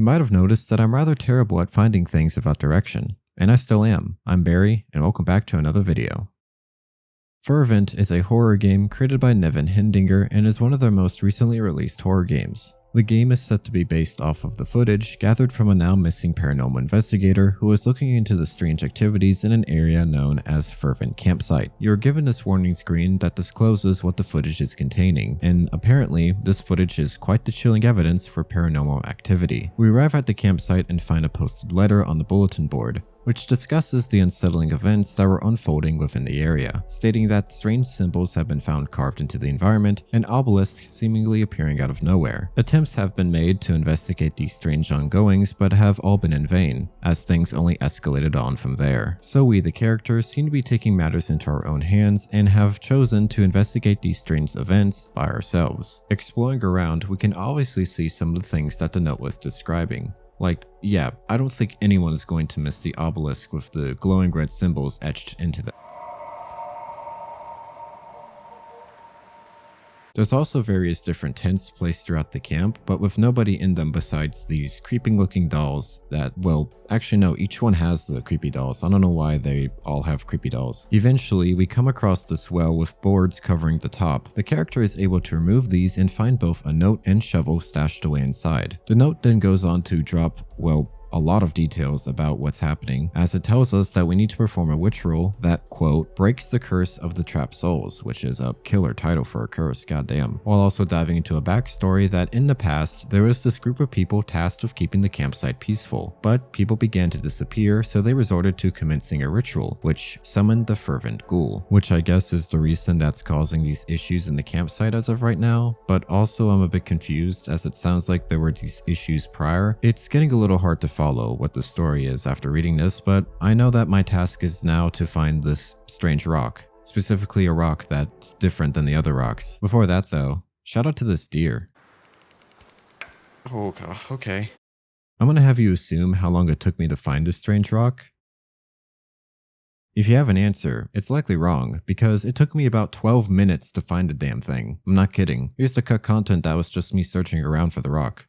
You might have noticed that I'm rather terrible at finding things without direction, and I still am. I'm Beri, and welcome back to another video. Fervent is a horror game created by Nevin Hendinger and is one of their most recently released horror games. The game is said to be based off of the footage gathered from a now missing paranormal investigator who was looking into the strange activities in an area known as Fervent Campsite. You're given this warning screen that discloses what the footage is containing, and apparently this footage is quite the chilling evidence for paranormal activity. We arrive at the campsite and find a posted letter on the bulletin board, which discusses the unsettling events that were unfolding within the area, stating that strange symbols have been found carved into the environment and obelisks seemingly appearing out of nowhere. Attempts have been made to investigate these strange ongoings, but have all been in vain, as things only escalated on from there. So we, the characters, seem to be taking matters into our own hands and have chosen to investigate these strange events by ourselves. Exploring around, we can obviously see some of the things that the note was describing. Like, yeah, I don't think anyone is going to miss the obelisk with the glowing red symbols etched into them. There's also various different tents placed throughout the camp, but with nobody in them besides these creeping looking dolls that, well, actually no, each one has the creepy dolls. I don't know why they all have creepy dolls. Eventually, we come across this well with boards covering the top. The character is able to remove these and find both a note and shovel stashed away inside. The note then goes on to drop, well, a lot of details about what's happening, as it tells us that we need to perform a ritual that, quote, breaks the curse of the trapped souls, which is a killer title for a curse, goddamn, while also diving into a backstory that in the past, there was this group of people tasked with keeping the campsite peaceful, but people began to disappear, so they resorted to commencing a ritual, which summoned the Fervent Ghoul, which I guess is the reason that's causing these issues in the campsite as of right now, but also I'm a bit confused as it sounds like there were these issues prior. It's getting a little hard to follow what the story is after reading this, but I know that my task is now to find this strange rock, specifically a rock that's different than the other rocks. Before that though, shout out to this deer. Oh god, okay. I'm gonna have you assume how long it took me to find this strange rock. If you have an answer, it's likely wrong, because it took me about 12 minutes to find the damn thing. I'm not kidding. I used to cut content that was just me searching around for the rock.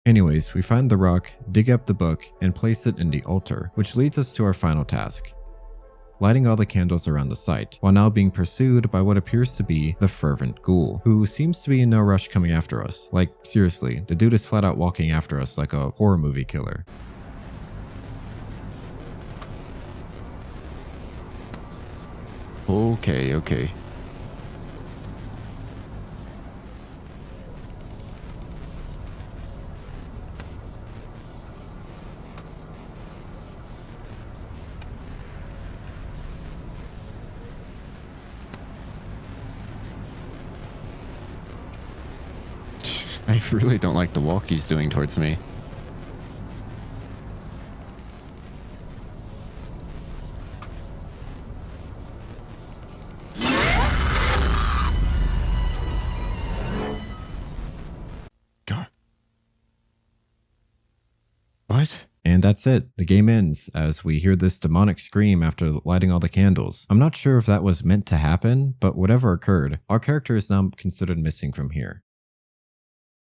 Anyways, we find the rock, dig up the book, and place it in the altar, which leads us to our final task: lighting all the candles around the site, while now being pursued by what appears to be the Fervent Ghoul, who seems to be in no rush coming after us. Like, seriously, the dude is flat out walking after us like a horror movie killer. Okay. I really don't like the walk he's doing towards me. God. What? And that's it. The game ends as we hear this demonic scream after lighting all the candles. I'm not sure if that was meant to happen, but whatever occurred, our character is now considered missing from here.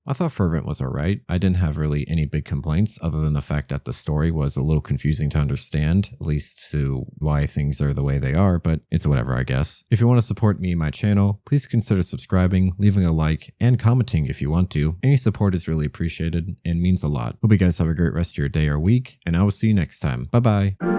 I thought Fervent was alright. I didn't have really any big complaints other than the fact that the story was a little confusing to understand, at least to why things are the way they are, but it's whatever, I guess. If you want to support me and my channel, please consider subscribing, leaving a like, and commenting if you want to. Any support is really appreciated and means a lot. Hope you guys have a great rest of your day or week, and I will see you next time. Bye bye.